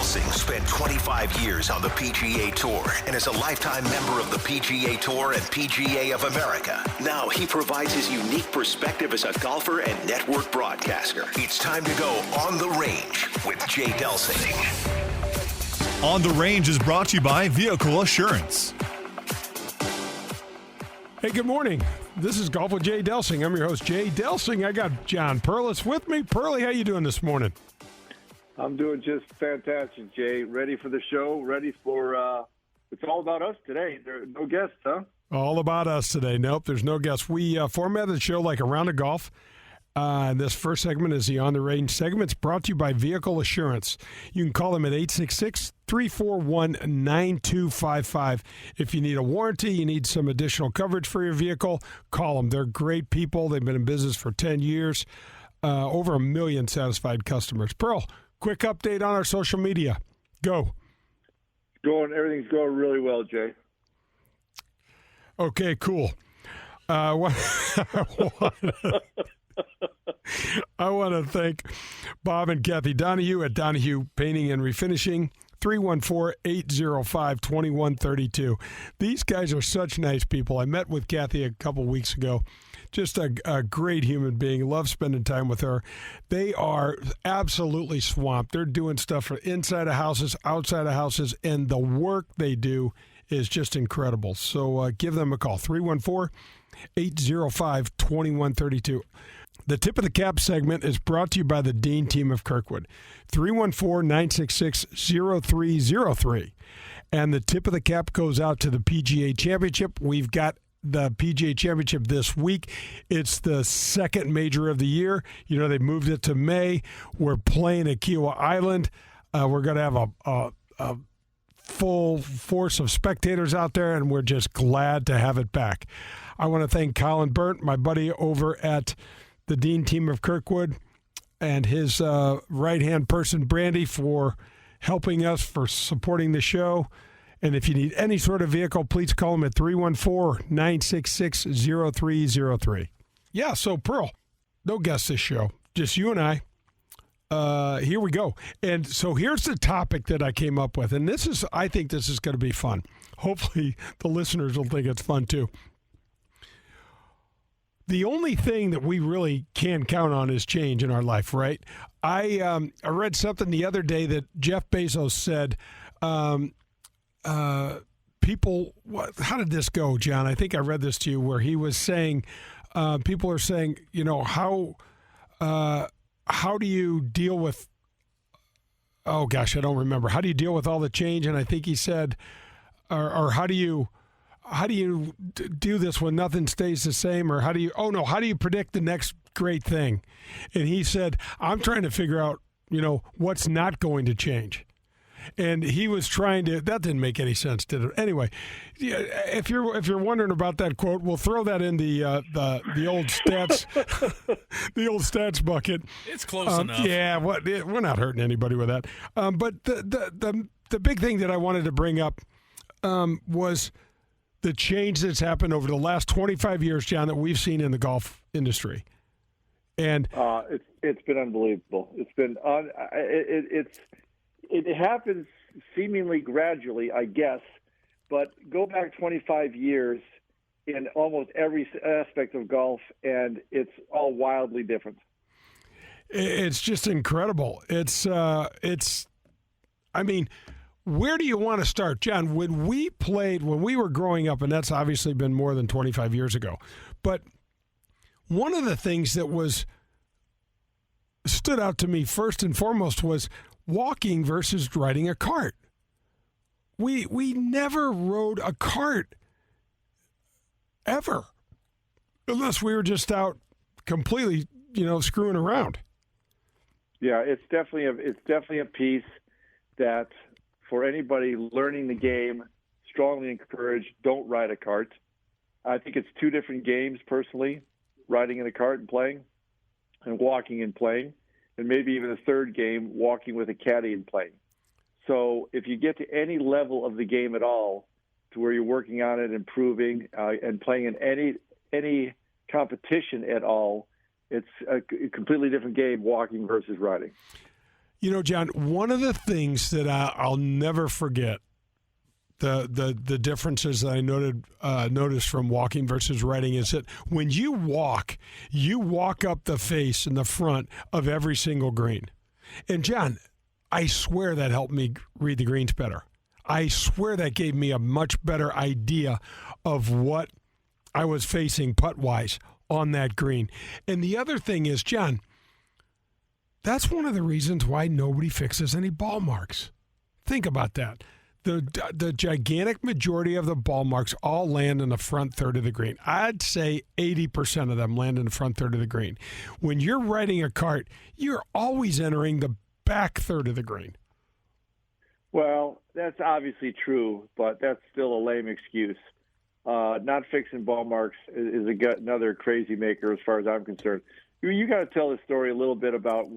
Delsing spent 25 years on the PGA Tour and is a lifetime member of the PGA Tour and PGA of America. Now he provides his unique perspective as a golfer and network broadcaster. It's time to go on the range with Jay Delsing. On the Range is brought to you by Vehicle Assurance. Hey, good morning. This is Golf with Jay Delsing. I'm your host, Jay Delsing. I got John Perles with me. Perlie, how you doing this morning? I'm doing just fantastic, Jay. Ready for the show. Ready for, it's all about us today. There are no guests, huh? All about us today. Nope, there's no guests. We formatted the show like a round of golf. This first segment is the On the Range segment. It's brought to you by Vehicle Assurance. You can call them at 866-341-9255. If you need a warranty, you need some additional coverage for your vehicle, call them. They're great people. They've been in business for 10 years. Over 1 million satisfied customers. Pearl, quick update on our social media. Go. Everything's going really well, Jay. Okay, cool. I want to thank Bob and Kathy Donahue at Donahue Painting and Refinishing, 314-805-2132. These guys are such nice people. I met with Kathy a couple weeks ago. Just a great human being. Love spending time with her. They are absolutely swamped. They're doing stuff for inside of houses, outside of houses, and the work they do is just incredible. So give them a call, 314-805-2132. The Tip of the Cap segment is brought to you by the Dean team of Kirkwood, 314-966-0303. And the Tip of the Cap goes out to the PGA Championship. We've got the PGA Championship this week. It's the second major of the year. You know, they moved it to May. We're playing at Kiowa Island. We're going to have a full force of spectators out there, and we're just glad to have it back. I want to thank Colin Burnt, my buddy over at the Dean team of Kirkwood, and his right-hand person, Brandy, for helping us, for supporting the show. And if you need any sort of vehicle, please call them at 314-966-0303. Yeah, so Pearl, no guests this show, just you and I. Here we go. And so here's the topic that I came up with. And I think this is going to be fun. Hopefully the listeners will think it's fun too. The only thing that we really can count on is change in our life, right? I read something the other day that Jeff Bezos said, how did this go, John? I think I read this to you where he was saying, people are saying, you know, how do you deal with, oh gosh, I don't remember. How do you deal with all the change? And I think he said, or how do you do this when nothing stays the same? Or how do you predict the next great thing? And he said, I'm trying to figure out, you know, what's not going to change. And he was trying to, that didn't make any sense, did it? Anyway, if you're wondering about that quote, we'll throw that in the old stats, the old stats bucket. It's close enough. Yeah, we're not hurting anybody with that. But the big thing that I wanted to bring up was the change that's happened over the last 25 years, John, that we've seen in the golf industry. And it's been unbelievable. It's been it happens seemingly gradually, I guess, but go back 25 years in almost every aspect of golf, and it's all wildly different. It's just incredible. I mean, where do you want to start? John, when we were growing up, and that's obviously been more than 25 years ago, but one of the things that stood out to me first and foremost was walking versus riding a cart. We never rode a cart ever, unless we were just out completely, screwing around. Yeah, it's definitely a piece that for anybody learning the game, strongly encourage, don't ride a cart. I think it's two different games personally, riding in a cart and playing, and walking and playing, and maybe even a third game, walking with a caddy and playing. So if you get to any level of the game at all, to where you're working on it, improving, and playing in any competition at all, it's a completely different game, walking versus riding. You know, John, one of the things that I'll never forget, the differences that I noticed from walking versus riding is that when you walk up the face and the front of every single green. And, John, I swear that helped me read the greens better. I swear that gave me a much better idea of what I was facing putt-wise on that green. And the other thing is, John, that's one of the reasons why nobody fixes any ball marks. Think about that. The gigantic majority of the ball marks all land in the front third of the green. I'd say 80% of them land in the front third of the green. When you're riding a cart, you're always entering the back third of the green. Well, that's obviously true, but that's still a lame excuse. Not fixing ball marks is another crazy maker as far as I'm concerned. You got to tell the story a little bit about,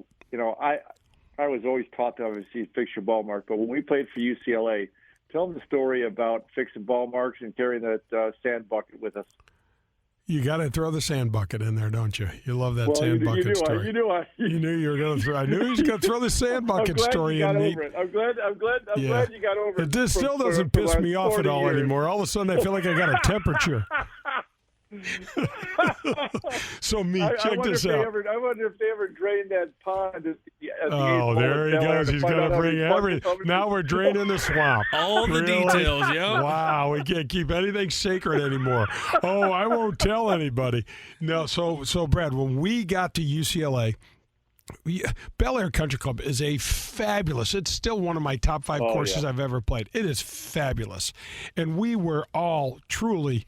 I was always taught to obviously fix your ball mark, but when we played for UCLA, tell them the story about fixing ball marks and carrying that sand bucket with us. You got to throw the sand bucket in there, don't you? You love that sand bucket story. You knew you were going to throw. I knew he was going to throw the sand bucket story in. I'm glad you got over it. It still doesn't piss me off at all anymore. All of a sudden, I feel like I got a temperature. So, check this out. I wonder if they ever drained that pond. There he goes. He's going to bring everything. Now we're draining the swamp. All the details, yeah. Wow, we can't keep anything sacred anymore. Oh, I won't tell anybody. No, so Brad, when we got to UCLA, Bel Air Country Club is it's still one of my top 5 courses I've ever played. It is fabulous. And we were all truly...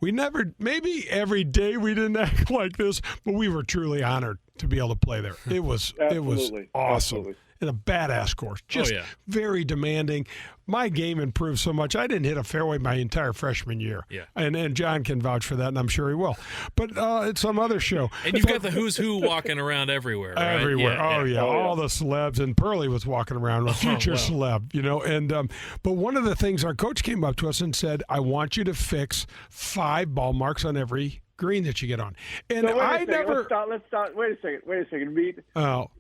maybe every day we didn't act like this, but we were truly honored to be able to play there. It was awesome. Absolutely. And a badass course. Just very demanding. My game improved so much. I didn't hit a fairway my entire freshman year. Yeah. And John can vouch for that, and I'm sure he will. But it's some other show. And you've got the who's who walking around everywhere, right? Everywhere. All the celebs. And Perlie was walking around, a future celeb, And but one of the things, our coach came up to us and said, I want you to fix 5 ball marks on every green that you get on. And so I never... Let's stop. Wait a second, Meet. Oh.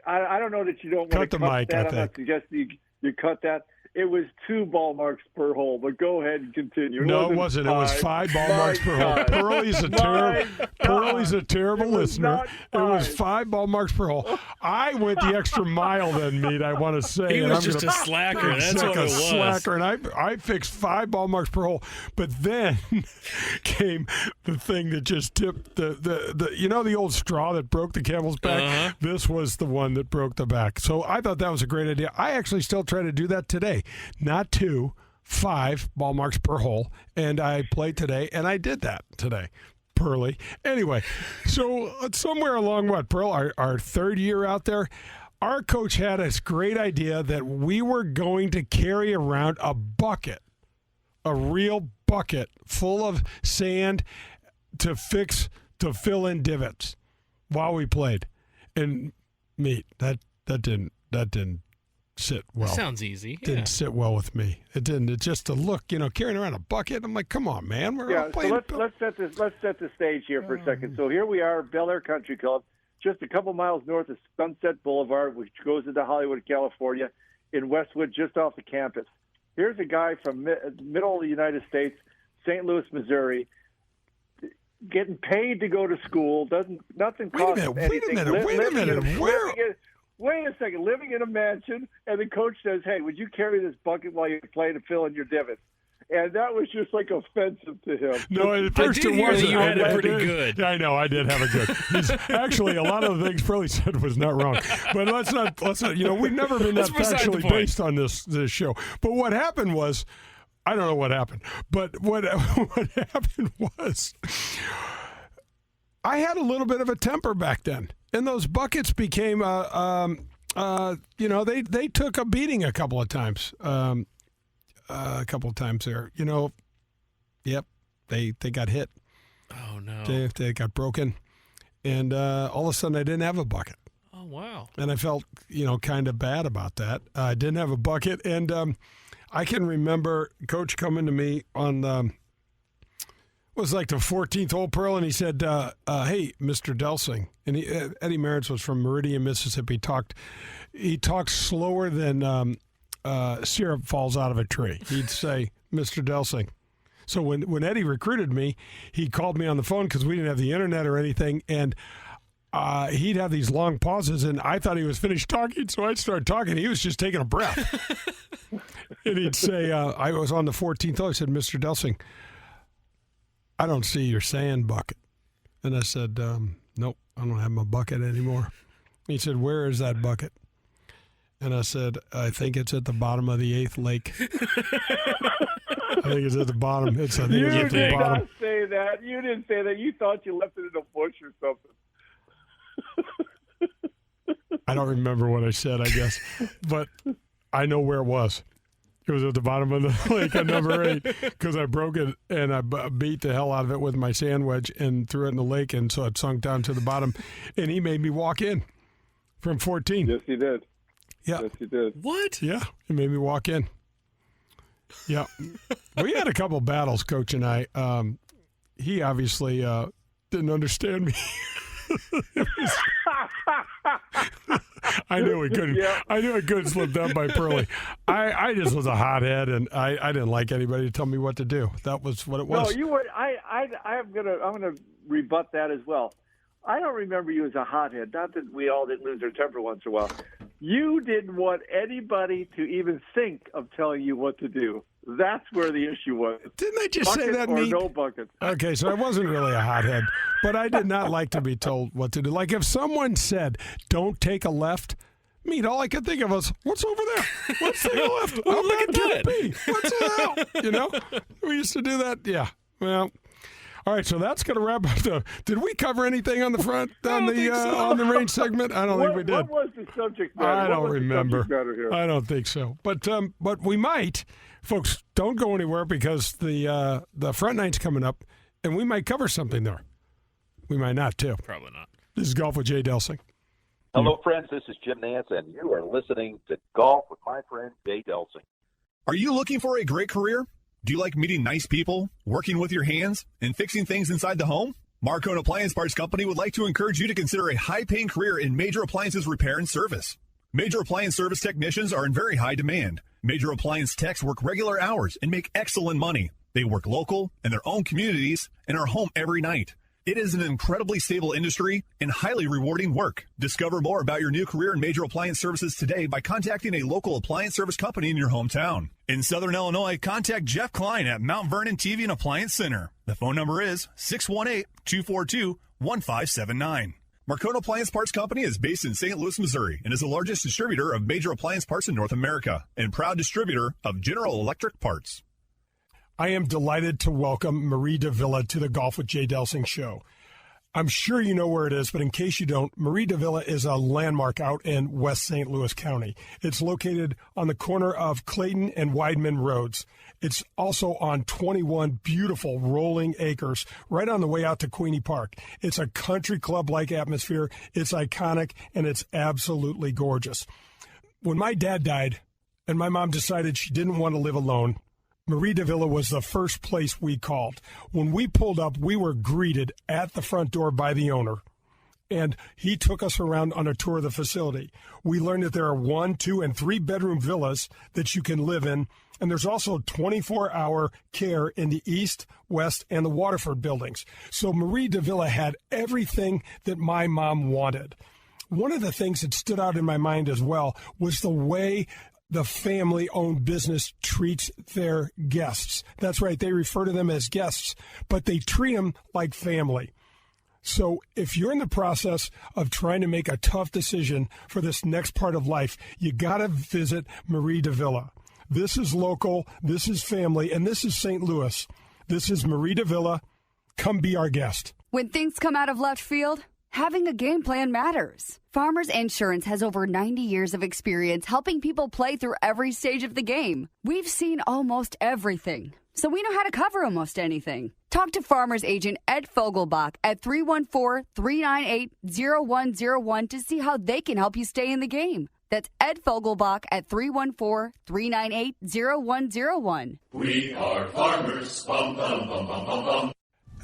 I don't know that you don't want to cut mic, that. I'm not suggesting you cut that. It was 2 ball marks per hole, but go ahead and continue. No, it wasn't. It was 5 ball marks per hole. Perlie's a terrible listener. It was 5 ball marks per hole. I went the extra mile then, Meat, I want to say. He was just a slacker. That's what it was. Slacker, and I fixed 5 ball marks per hole. But then came the thing that just tipped the old straw that broke the camel's back? Uh-huh. This was the one that broke the back. So I thought that was a great idea. I actually still try to do that today. Not 2, 5 ball marks per hole. And I played today, and I did that today. Perlie. Anyway, so somewhere along Pearl, our third year out there, our coach had this great idea that we were going to carry around a real bucket full of sand to fill in divots while we played. And Meat, that didn't sit well. Sounds easy. Didn't sit well with me. It didn't. It just to look, carrying around a bucket. I'm like, come on, man. We're all playing. So let's set the stage here for a second. So here we are, Bel Air Country Club, just a couple miles north of Sunset Boulevard, which goes into Hollywood, California, in Westwood, just off the campus. Here's a guy from middle of the United States, St. Louis, Missouri, getting paid to go to school. Nothing costs him anything. Wait a minute. Wait a second, living in a mansion, and the coach says, hey, would you carry this bucket while you play to fill in your divots? And that was just like offensive to him. No, at first it wasn't. You had it pretty good. Yeah, I know, I did have it good. Actually, a lot of the things Perlie said was not wrong. But let's not. We've never been that factually based on this show. But what happened was, I don't know what happened. But what happened was, I had a little bit of a temper back then. And those buckets became, they took a beating a couple of times. There. Yep, they got hit. Oh, no. They got broken. And all of a sudden I didn't have a bucket. Oh, wow. And I felt, kind of bad about that. I didn't have a bucket. And I can remember Coach coming to me on was like the 14th hole, Pearl, and he said, "Hey, Mr. Delsing," and Eddie Merritz was from Meridian, Mississippi. He talked slower than syrup falls out of a tree. He'd say, "Mr. Delsing." So when Eddie recruited me, he called me on the phone because we didn't have the internet or anything, and he'd have these long pauses, and I thought he was finished talking, so I'd start talking. He was just taking a breath. And he'd say, I was on the 14th hole. I said, "Mr. Delsing, I don't see your sand bucket." And I said, "Nope, I don't have my bucket anymore." He said, "Where is that bucket?" And I said, "I think it's at the bottom of the 8th lake." I think it's at the bottom. You did not say that. You didn't say that. You thought you left it in a bush or something. I don't remember what I said, I guess. But I know where it was. It was at the bottom of the lake at number 8 because I broke it and I beat the hell out of it with my sand wedge and threw it in the lake, and so it sunk down to the bottom. And he made me walk in from 14. Yes, he did. Yeah. Yes, he did. What? Yeah, he made me walk in. Yeah. We had a couple battles, Coach and I. He obviously didn't understand me. I knew he couldn't. Yeah. I knew he couldn't slip down by Perlie. I just was a hothead, and I didn't like anybody to tell me what to do. That was what it was. No, you were. I'm gonna rebut that as well. I don't remember you as a hothead. Not that we all didn't lose our temper once in a while. You didn't want anybody to even think of telling you what to do. That's where the issue was. Didn't I just say that? Or no bucket. Okay, so I wasn't really a hothead, but I did not like to be told what to do. Like if someone said, "Don't take a left," all I could think of was, "What's over there? Let's take a left. Well, look at that. What's that?" You know, we used to do that. Yeah. Well. All right, so that's going to wrap up did we cover anything on the front, on the range segment? I don't think we did. What was the subject matter? I don't remember. Here? I don't think so. But we might. Folks, don't go anywhere because the front nine's coming up, and we might cover something there. We might not, too. Probably not. This is Golf with Jay Delsing. Hello, friends. This is Jim Nance, and you are listening to Golf with my friend Jay Delsing. Are you looking for a great career? Do you like meeting nice people, working with your hands, and fixing things inside the home? Marcone Appliance Parts Company would like to encourage you to consider a high-paying career in major appliances repair and service. Major appliance service technicians are in very high demand. Major appliance techs work regular hours and make excellent money. They work local, in their own communities, and are home every night. It is an incredibly stable industry and highly rewarding work. Discover more about your new career in major appliance services today by contacting a local appliance service company in your hometown. In Southern Illinois, contact Jeff Klein at Mount Vernon TV and Appliance Center. The phone number is 618-242-1579. Marcone Appliance Parts Company is based in St. Louis, Missouri, and is the largest distributor of major appliance parts in North America and proud distributor of General Electric parts. I am delighted to welcome Marie Davila to the Golf with Jay Delsing show. I'm sure you know where it is, but in case you don't, Marie Davila is a landmark out in West St. Louis County. It's located on the corner of Clayton and Weidman Roads. It's also on 21 beautiful rolling acres right on the way out to Queenie Park. It's a country club-like atmosphere. It's iconic, and it's absolutely gorgeous. When my dad died and my mom decided she didn't want to live alone, Marie Davila was the first place we called. When we pulled up, we were greeted at the front door by the owner, and he took us around on a tour of the facility. We learned that there are 1, 2, and 3-bedroom villas that you can live in, and there's also 24-hour care in the East, West, and the Waterford buildings. So Marie Davila had everything that my mom wanted. One of the things that stood out in my mind as well was the way the family-owned business treats their guests. That's right, they refer to them as guests, but they treat them like family. So if you're in the process of trying to make a tough decision for this next part of life, you got to visit Marie Davila. This is local, this is family, and this is St. Louis. This is Marie Davila. Come be our guest. When things come out of left field, having a game plan matters. Farmers Insurance has over 90 years of experience helping people play through every stage of the game. We've seen almost everything, so we know how to cover almost anything. Talk to Farmers Agent Ed Fogelbach at 314-398-0101 to see how they can help you stay in the game. That's Ed Fogelbach at 314-398-0101. We are farmers. Bum, bum, bum, bum, bum, bum.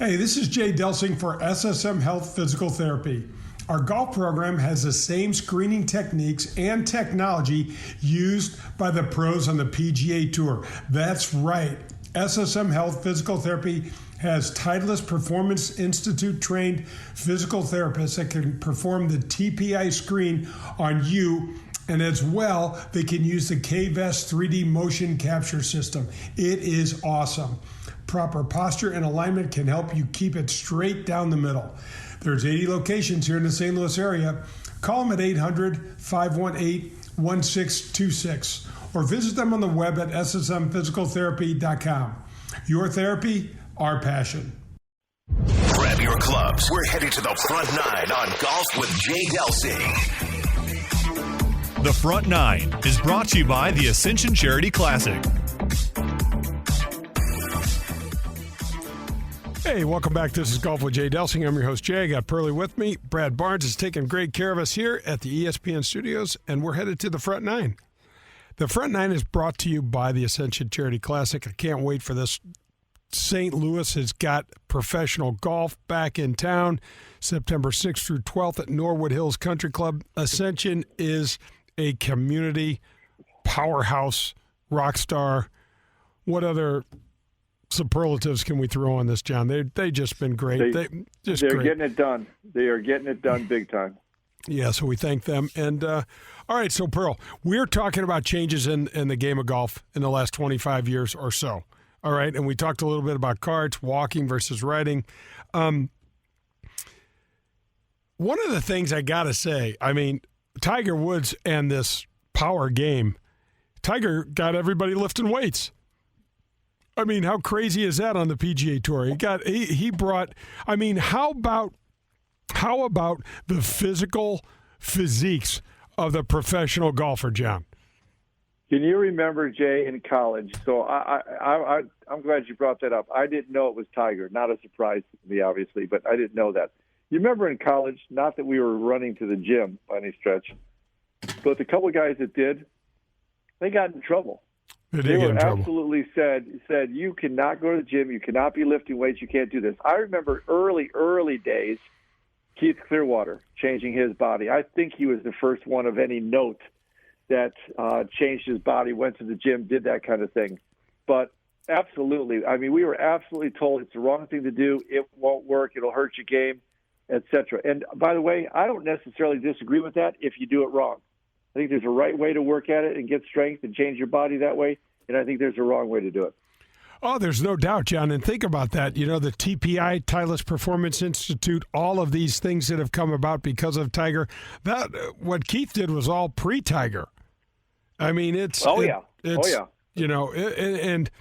Hey, this is Jay Delsing for SSM Health Physical Therapy. Our golf program has the same screening techniques and technology used by the pros on the PGA Tour. That's right. SSM Health Physical Therapy has Titleist Performance Institute trained physical therapists that can perform the TPI screen on you, and as well, they can use the K-Vest 3D motion capture system. It is awesome. Proper posture and alignment can help you keep it straight down the middle. There's 80 locations here in the St. Louis area. Call them at 800-518-1626 or visit them on the web at ssmphysicaltherapy.com. Your therapy, our passion. Grab your clubs. We're headed to the front nine on Golf with Jay Delsing. The Front Nine is brought to you by the Ascension Charity Classic. Hey, welcome back. This is Golf with Jay Delsing. I'm your host, Jay. I got Perlie with me. Brad Barnes is taking great care of us here at the ESPN studios, and we're headed to the Front Nine. The Front Nine is brought to you by the Ascension Charity Classic. I can't wait for this. St. Louis has got professional golf back in town, September 6th through 12th at Norwood Hills Country Club. Ascension is a community powerhouse, rock star. What other superlatives can we throw on this, John? They just been great. They're great. Getting it done. They are getting it done big time. Yeah, so we thank them. And all right, so Pearl, we're talking about changes in the game of golf in the last 25 years or so. All right, and we talked a little bit about carts, walking versus riding. One of the things I got to say, I mean, Tiger Woods and this power game, Tiger got everybody lifting weights. I mean, how crazy is that on the PGA Tour? He brought. I mean, how about the physical physiques of the professional golfer, John? Can you remember, Jay, in college? So I'm glad you brought that up. I didn't know it was Tiger. Not a surprise to me, obviously, but I didn't know that. You remember in college, not that we were running to the gym by any stretch, but the couple of guys that did, they got in trouble. They were absolutely said, you cannot go to the gym, you cannot be lifting weights, you can't do this. I remember early days, Keith Clearwater changing his body. I think he was the first one of any note that changed his body, went to the gym, did that kind of thing. But absolutely, I mean, we were absolutely told it's the wrong thing to do, it won't work, it'll hurt your game, etc. And by the way, I don't necessarily disagree with that if you do it wrong. I think there's a right way to work at it and get strength and change your body that way, and I think there's a wrong way to do it. Oh, there's no doubt, John. And think about that. You know, the TPI, Titleist Performance Institute, all of these things that have come about because of Tiger. That what Keith did was all pre-Tiger. I mean, it's you know, and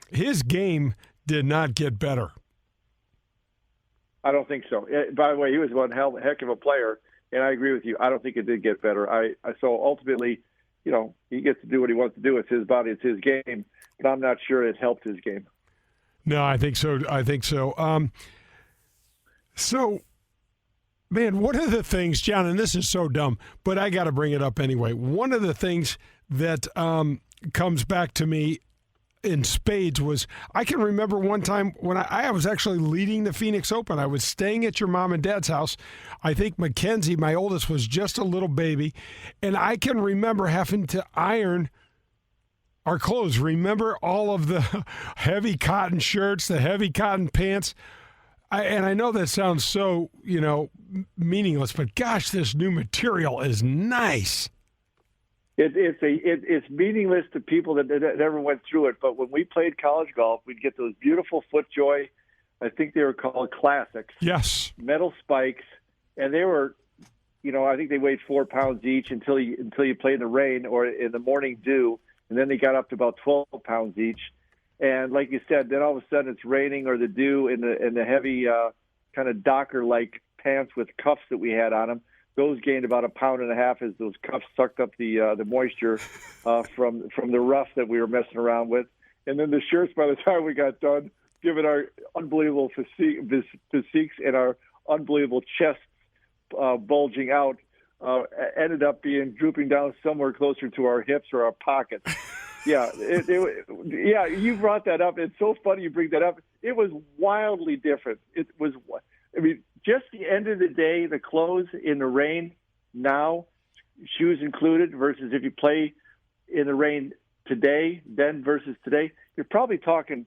his game did not get better. I don't think so. By the way, he was one heck of a player. And I agree with you. I don't think it did get better. So ultimately, you know, he gets to do what he wants to do. It's his body. It's his game. But I'm not sure it helped his game. No, I think so. So, man, one of the things, John, and this is so dumb, but I got to bring it up anyway. One of the things that comes back to me in spades was I can remember one time when I was actually leading the Phoenix Open. I was staying at your mom and dad's house. I think Mackenzie, my oldest, was just a little baby. And I can remember having to iron our clothes. Remember all of the heavy cotton shirts, the heavy cotton pants. And I know that sounds so, you know, meaningless, but gosh, this new material is nice. It's meaningless to people that never went through it. But when we played college golf, we'd get those beautiful FootJoy, I think they were called classics. Yes. Metal spikes, and they were, you know, I think they weighed 4 pounds each until you played in the rain or in the morning dew, and then they got up to about 12 pounds each. And like you said, then all of a sudden it's raining or the dew in the heavy kind of Docker-like pants with cuffs that we had on them. Those gained about 1.5 pounds as those cuffs sucked up the moisture from the rough that we were messing around with. And then the shirts, by the time we got done, given our unbelievable physiques and our unbelievable chests bulging out, ended up drooping down somewhere closer to our hips or our pockets. Yeah, you brought that up. It's so funny you bring that up. It was wildly different. It was, I mean, just the end of the day, the clothes in the rain now, shoes included, versus if you play in the rain today, then versus today, you're probably talking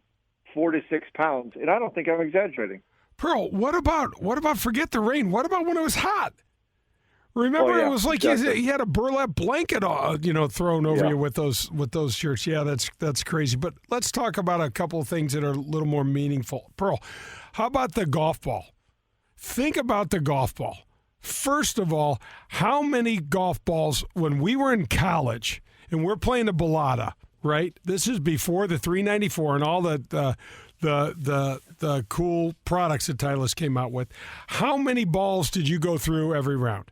4 to 6 pounds, and I don't think I'm exaggerating. Pearl, what about forget the rain? What about when it was hot? Remember, it was like exactly. he had a burlap blanket, thrown over you with those shirts. Yeah, that's crazy. But let's talk about a couple of things that are a little more meaningful. Pearl, how about the golf ball? Think about the golf ball. First of all, how many golf balls when we were in college and we're playing the Bellata, right? This is before the 394 and all the cool products that Titleist came out with. How many balls did you go through every round?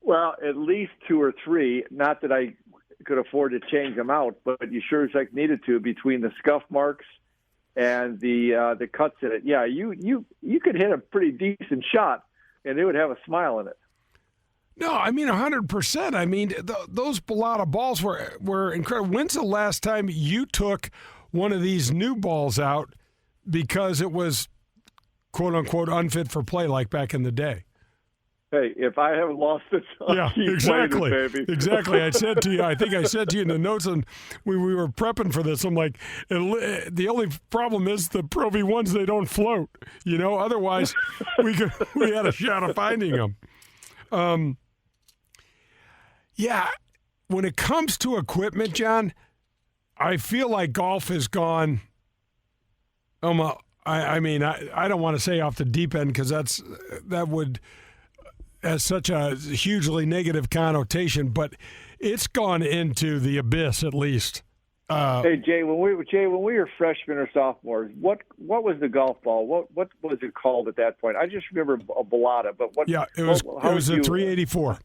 Well, at least 2 or 3. Not that I could afford to change them out, but you sure as heck needed to between the scuff marks and the cuts in it. Yeah, you could hit a pretty decent shot, and it would have a smile in it. No, I mean 100%. I mean those Bellata balls were incredible. When's the last time you took one of these new balls out because it was quote unquote unfit for play like back in the day? Hey, if I haven't lost it, I'll keep exactly. playing it, baby. Exactly. I said to you, I think I said to you in the notes, and we were prepping for this. I'm like, the only problem is the Pro V1s, they don't float. Otherwise we had a shot of finding them. Yeah, when it comes to equipment, John, I feel like golf has gone. I mean, I don't want to say off the deep end because that would. Has such a hugely negative connotation, but it's gone into the abyss at least. Hey Jay, when we were freshmen or sophomores, what was the golf ball? What was it called at that point? I just remember a Bellata, but what? Yeah, it was a 384.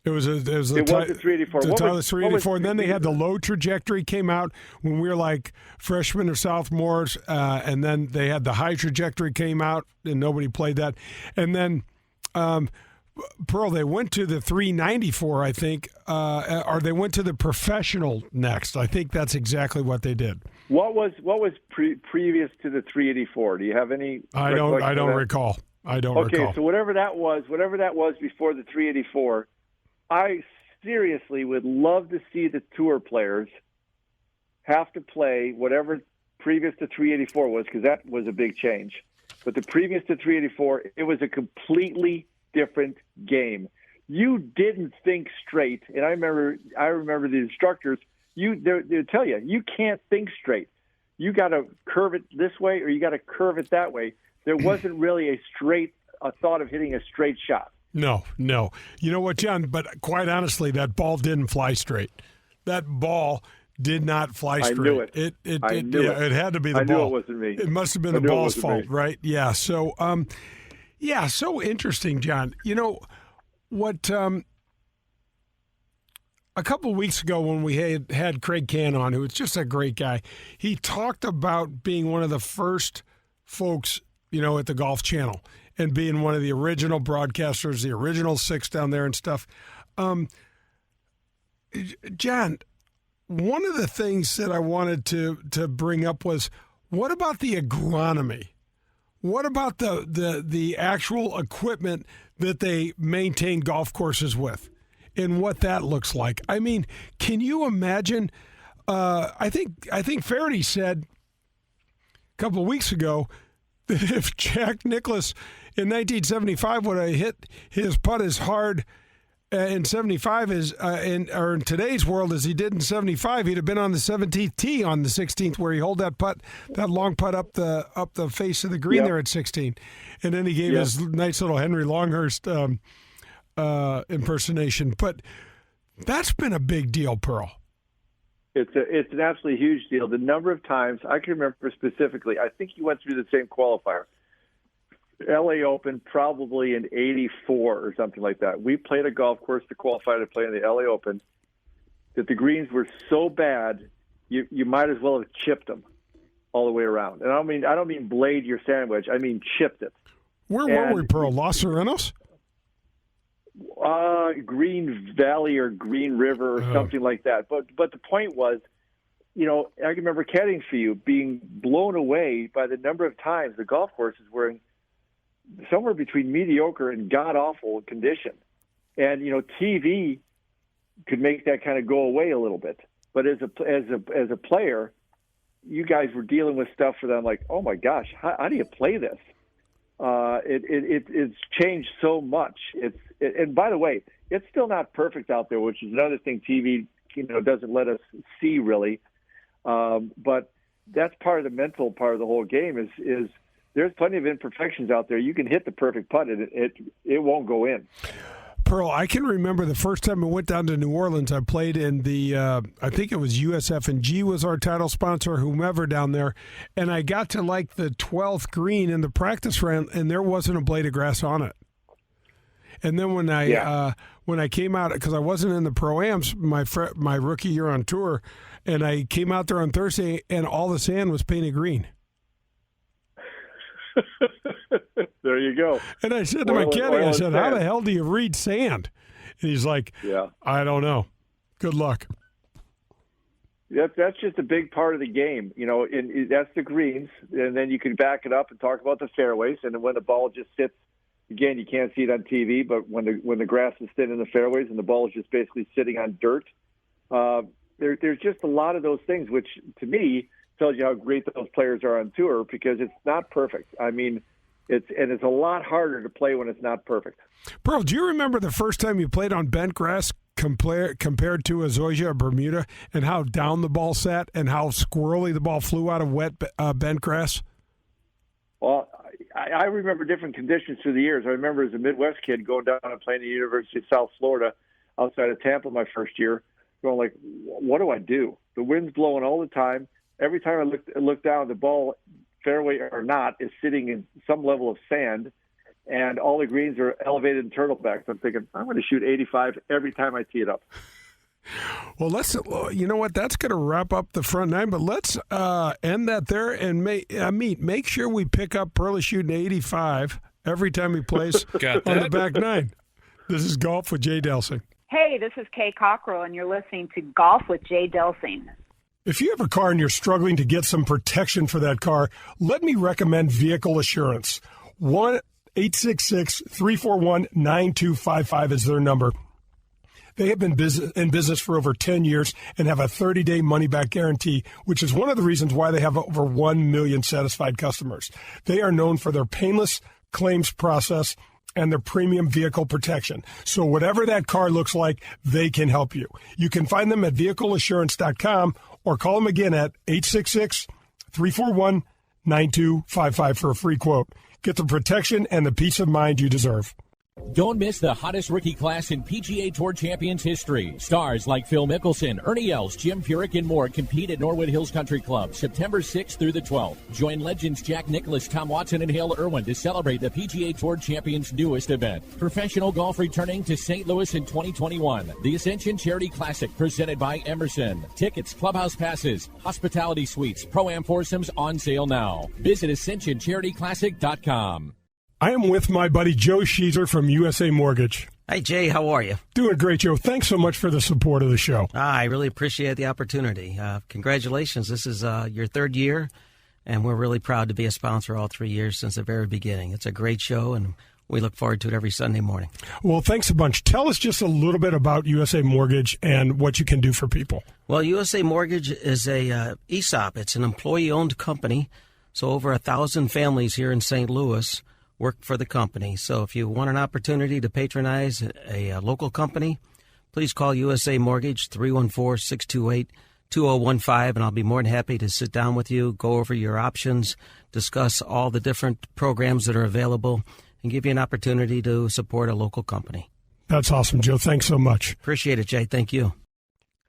It was a 384. The Titleist 384, and then they had the low trajectory came out when we were like freshmen or sophomores, and then they had the high trajectory came out, and nobody played that, and then. Pearl, they went to the 394, I think, or they went to the professional next. I think that's exactly what they did. What was previous to the 384? Do you have any? I don't recall. Okay, so whatever that was before the 384, I seriously would love to see the tour players have to play whatever previous to 384 was, because that was a big change. But the previous to 384, it was a completely different game. You didn't think straight, and I remember the instructors. They'll tell you, you can't think straight. You got to curve it this way, or you got to curve it that way. There wasn't really a thought of hitting a straight shot. No. You know what, John? But quite honestly, that ball didn't fly straight. That ball did not fly straight. I knew it. It had to be the ball. I knew it wasn't me. It must have been the ball's fault, right? Yeah. So, so interesting, John. You know what? A couple of weeks ago, when we had Craig Cann on, who was just a great guy, he talked about being one of the first folks, at the Golf Channel and being one of the original broadcasters, the original 6 down there and stuff. John, one of the things that I wanted to bring up was, what about the agronomy? What about the actual equipment that they maintain golf courses with and what that looks like? I mean, can you imagine? I think Faraday said a couple of weeks ago that if Jack Nicklaus in 1975 would have hit his putt as hard in 75 in today's world as he did in 75, he'd have been on the 17th tee on the 16th, where he hold that long putt up the face of the green there at 16, and then he gave his nice little Henry Longhurst impersonation. But that's been a big deal, Pearl. It's an absolutely huge deal. The number of times I can remember specifically, I think he went through the same qualifier. LA Open, probably in 84 or something like that. We played a golf course to qualify to play in the LA Open that the greens were so bad you might as well have chipped them all the way around. And I don't mean blade your sandwich. I mean chipped it. Where were we, Pearl? Los Serenos? Green Valley or Green River or something like that. But the point was, I can remember caddying for you, being blown away by the number of times the golf courses were in somewhere between mediocre and god-awful condition. And, TV could make that kind of go away a little bit. But as a player, you guys were dealing with stuff for them like, oh my gosh, how do you play this? It's changed so much. And by the way, it's still not perfect out there, which is another thing TV doesn't let us see really. But that's part of the mental part of the whole game is there's plenty of imperfections out there. You can hit the perfect putt and it won't go in. Perle, I can remember the first time I went down to New Orleans. I played in the, I think it was USF&G was our title sponsor, whomever down there, and I got to like the 12th green in the practice round, and there wasn't a blade of grass on it. And then when I came out, because I wasn't in the Pro-Ams my rookie year on tour, and I came out there on Thursday, and all the sand was painted green. There you go. And I said to my caddy, I said, how the hell do you read sand? And he's like, I don't know. Good luck. That's just a big part of the game. And that's the greens. And then you can back it up and talk about the fairways. And when the ball just sits, again, you can't see it on TV, but when the grass is thin in the fairways and the ball is just basically sitting on dirt, there's just a lot of those things, which to me tells you how great those players are on tour because it's not perfect. I mean, it's a lot harder to play when it's not perfect. Perle, do you remember the first time you played on bent grass compared to a Zoysia or Bermuda and how down the ball sat and how squirrely the ball flew out of wet bent grass? Well, I remember different conditions through the years. I remember as a Midwest kid going down and playing at the University of South Florida outside of Tampa my first year, going like, what do I do? The wind's blowing all the time. Every time I look down, the ball, fairway or not, is sitting in some level of sand, and all the greens are elevated in turtlebacks. I'm thinking, I'm going to shoot 85 every time I tee it up. Well, you know what? That's going to wrap up the front nine, but let's end that there and make sure we pick up Perlie shooting 85 every time he plays on the back nine. This is Golf with Jay Delsing. Hey, this is Kay Cockrell, and you're listening to Golf with Jay Delsing. If you have a car and you're struggling to get some protection for that car, let me recommend Vehicle Assurance. 1-866-341-9255 is their number. They have been in business for over 10 years and have a 30-day money-back guarantee, which is one of the reasons why they have over 1 million satisfied customers. They are known for their painless claims process and their premium vehicle protection. So whatever that car looks like, they can help you. You can find them at vehicleassurance.com or call them again at 866-341-9255 for a free quote. Get the protection and the peace of mind you deserve. Don't miss the hottest rookie class in PGA Tour Champions history. Stars like Phil Mickelson, Ernie Els, Jim Furyk, and more compete at Norwood Hills Country Club September 6th through the 12th. Join legends Jack Nicklaus, Tom Watson, and Hale Irwin to celebrate the PGA Tour Champions' newest event. Professional golf returning to St. Louis in 2021. The Ascension Charity Classic presented by Emerson. Tickets, clubhouse passes, hospitality suites, Pro-Am foursomes on sale now. Visit AscensionCharityClassic.com. I am with my buddy Joe Sheezer from USA Mortgage. Hi, Jay. How are you? Doing great, Joe. Thanks so much for the support of the show. I really appreciate the opportunity. Congratulations. This is your third year, and we're really proud to be a sponsor all 3 years since the very beginning. It's a great show, and we look forward to it every Sunday morning. Well, thanks a bunch. Tell us just a little bit about USA Mortgage and what you can do for people. Well, USA Mortgage is a ESOP. It's an employee-owned company, so over 1,000 families here in St. Louis work for the company. So if you want an opportunity to patronize a local company, please call USA Mortgage 314-628-2015, and I'll be more than happy to sit down with you, go over your options, discuss all the different programs that are available, and give you an opportunity to support a local company. That's awesome, Joe. Thanks so much. Appreciate it, Jay. Thank you.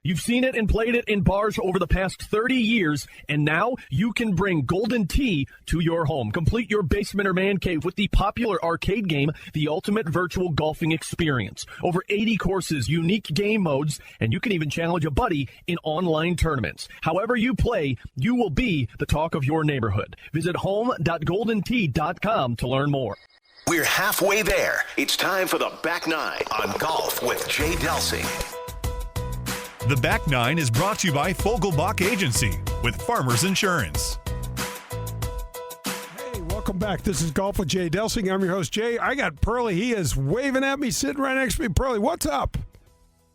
You've seen it and played it in bars over the past 30 years, and now you can bring Golden Tee to your home. Complete your basement or man cave with the popular arcade game, the Ultimate Virtual Golfing Experience. Over 80 courses, unique game modes, and you can even challenge a buddy in online tournaments. However you play, you will be the talk of your neighborhood. Visit home.goldentee.com to learn more. We're halfway there. It's time for the Back Nine on Golf with Jay Delsing. The Back Nine is brought to you by Fogelbach Agency with Farmers Insurance. Hey, welcome back. This is Golf with Jay Delsing. I'm your host, Jay. I got Perlie. He is waving at me, sitting right next to me. Perlie, what's up?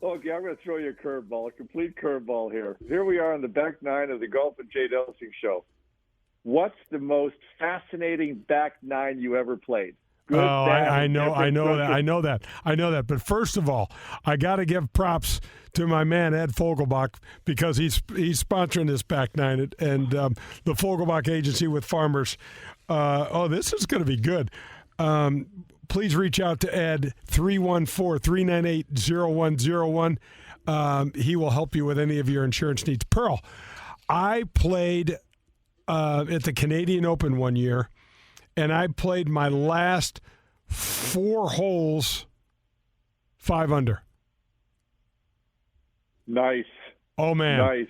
Okay, I'm going to throw you a curveball, a complete curveball here. Here we are on the back nine of the Golf with Jay Delsing show. What's the most fascinating back nine you ever played? Good, I know that. But first of all, I got to give props to my man Ed Fogelbach because he's sponsoring this back nine and the Fogelbach Agency with Farmers. This is going to be good. Please reach out to Ed, 314-398-0101. He will help you with any of your insurance needs. Pearl, I played at the Canadian Open one year, and I played my last 4 holes 5 under. Nice. Oh, man. Nice.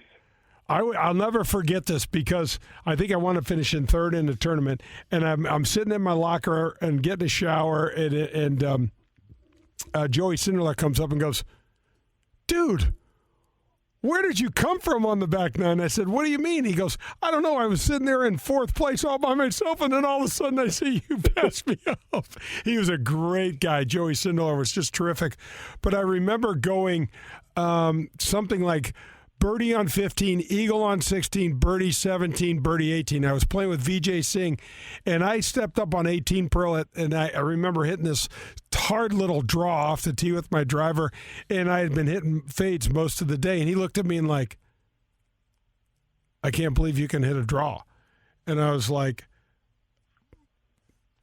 I'll never forget this because I think I want to finish in 3rd in the tournament, and I'm sitting in my locker and getting a shower, and Joey Cinderella comes up and goes, "Dude, where did you come from on the back nine?" I said, "What do you mean?" He goes, "I don't know. I was sitting there in 4th place all by myself, and then all of a sudden I see you pass me off." He was a great guy. Joey Cinderella was just terrific. But I remember going something like birdie on 15, eagle on 16, birdie 17, birdie 18. I was playing with Vijay Singh, and I stepped up on 18, Pearl, and I remember hitting this hard little draw off the tee with my driver, and I had been hitting fades most of the day, and he looked at me and like, "I can't believe you can hit a draw." And I was like,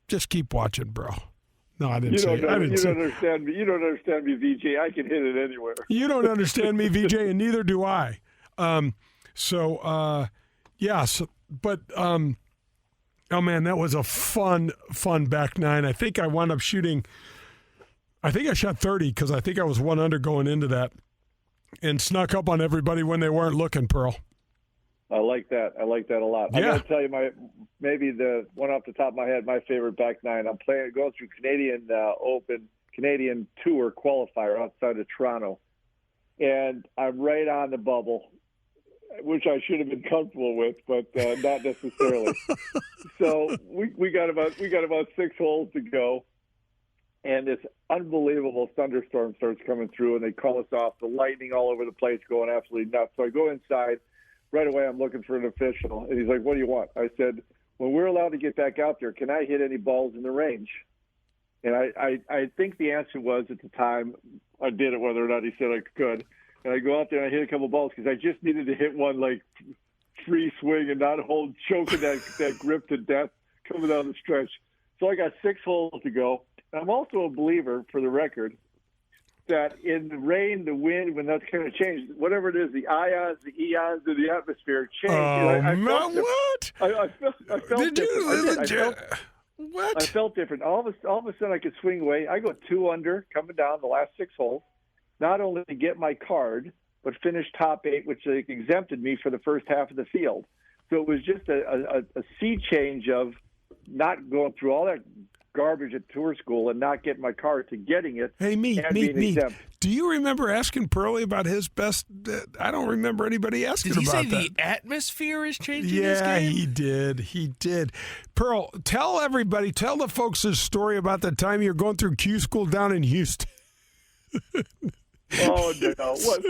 "Just keep watching, bro." No, I didn't say it. You don't understand me. You don't understand me, VJ. I can hit it anywhere. You don't understand me, VJ, and neither do I. Oh, man, that was a fun back nine. I think I wound up shooting, I think I shot 30 because I think I was 1 under going into that and snuck up on everybody when they weren't looking, Pearl. I like that. I like that a lot. Yeah. I got to tell you, maybe the one off the top of my head, my favorite back nine. I'm going through Canadian Open, Canadian Tour qualifier outside of Toronto, and I'm right on the bubble, which I should have been comfortable with, but not necessarily. So we got about 6 holes to go, and this unbelievable thunderstorm starts coming through, and they call us off. The lightning all over the place, going absolutely nuts. So I go inside. Right away, I'm looking for an official. And he's like, "What do you want?" I said, "When we're allowed to get back out there, can I hit any balls in the range?" And I think the answer was, at the time, I did it whether or not he said I could. And I go out there and I hit a couple balls because I just needed to hit one, like, free swing and not choking that grip to death coming down the stretch. So I got 6 holes to go. I'm also a believer, for the record, that in the rain, the wind, when that's kind of changed, whatever it is, the ions, the eons of the atmosphere change. What? I felt different. What? I felt different. All of a sudden, I could swing away. I go 2 under, coming down the last 6 holes, not only to get my card, but finish top 8, which exempted me for the first half of the field. So it was just a sea change of not going through all that garbage at tour school and not getting my card to getting it. Hey, me. Do you remember asking Perlie about his best? I don't remember anybody asking about that. Did he say the atmosphere is changing this Yeah, game? he did. Pearl, tell the folks this story about the time you're going through Q school down in Houston. Oh, no. What?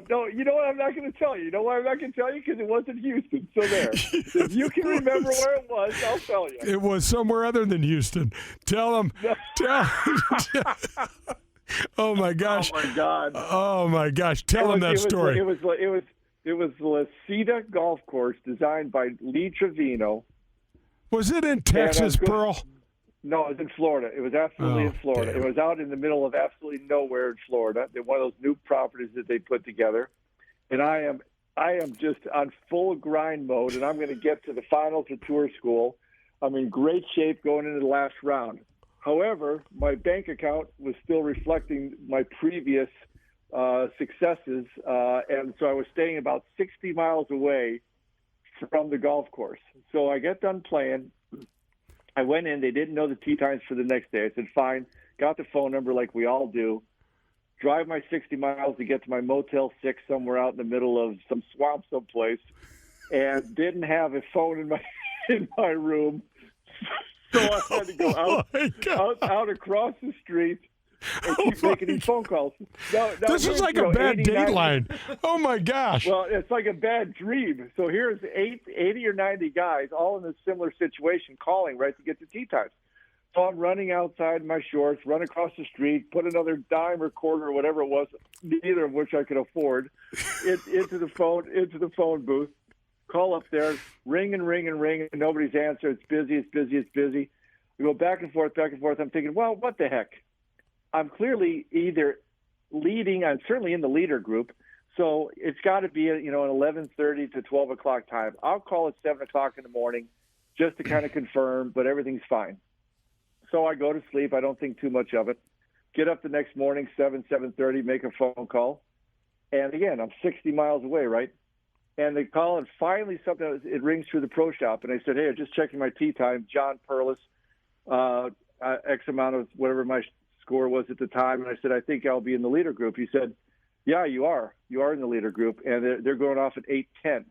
No. You know what? I'm not going to tell you. You know why I'm not going to tell you? Because it wasn't Houston. So there. If you can remember where it was, I'll tell you. It was somewhere other than Houston. Tell them. Oh, my gosh. Oh, my God. Oh, my gosh. Tell them that story. It was La Cita Golf Course designed by Lee Trevino. Was it in Texas, Pearl? No, it was in Florida. It was absolutely in Florida. Damn. It was out in the middle of absolutely nowhere in Florida. They're one of those new properties that they put together. And I am just on full grind mode, and I'm going to get to the finals of tour school. I'm in great shape going into the last round. However, my bank account was still reflecting my previous successes, and so I was staying about 60 miles away from the golf course. So I get done playing. I went in. They didn't know the tee times for the next day. I said, fine. Got the phone number like we all do. drive my 60 miles to get to my Motel 6 somewhere out in the middle of some swamp someplace, and didn't have a phone in my room. So I had to go out across the street and keep making these phone calls. Now, this is like a bad Dateline. Oh, my gosh. Well, it's like a bad dream. So here's 80 or 90 guys all in a similar situation calling, right, to get to tea times. So I'm running outside in my shorts, run across the street, put another dime or quarter or whatever it was, neither of which I could afford, into the phone booth. Call up there, ring and ring and ring, and nobody's answer. It's busy. We go back and forth. I'm thinking, well, what the heck? I'm clearly either leading. I'm certainly in the leader group, so it's got to be an 11:30 to 12 o'clock time. I'll call at 7 o'clock in the morning just to kind of confirm, but everything's fine. So I go to sleep. I don't think too much of it. Get up the next morning, 7:30, make a phone call, and again, I'm 60 miles away, right? And they call, and finally it rings through the pro shop, and I said, hey, I'm just checking my tee time, John Perles, X amount of whatever my score was at the time, and I said, I think I'll be in the leader group. He said, yeah, you are in the leader group, and they're going off at 8:10.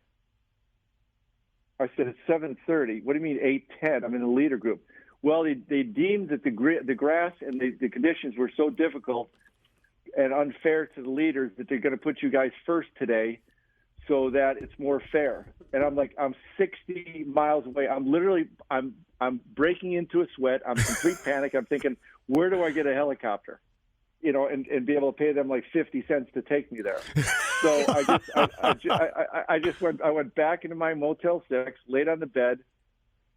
I said, it's 7:30. What do you mean 8:10? I'm in the leader group. Well, they deemed that the grass and the conditions were so difficult and unfair to the leaders that they're going to put you guys first today, so that it's more fair. And I'm like, I'm 60 miles away. I'm breaking into a sweat. I'm in complete panic. I'm thinking, where do I get a helicopter? And be able to pay them like 50 cents to take me there. So I went back into my Motel 6, laid on the bed.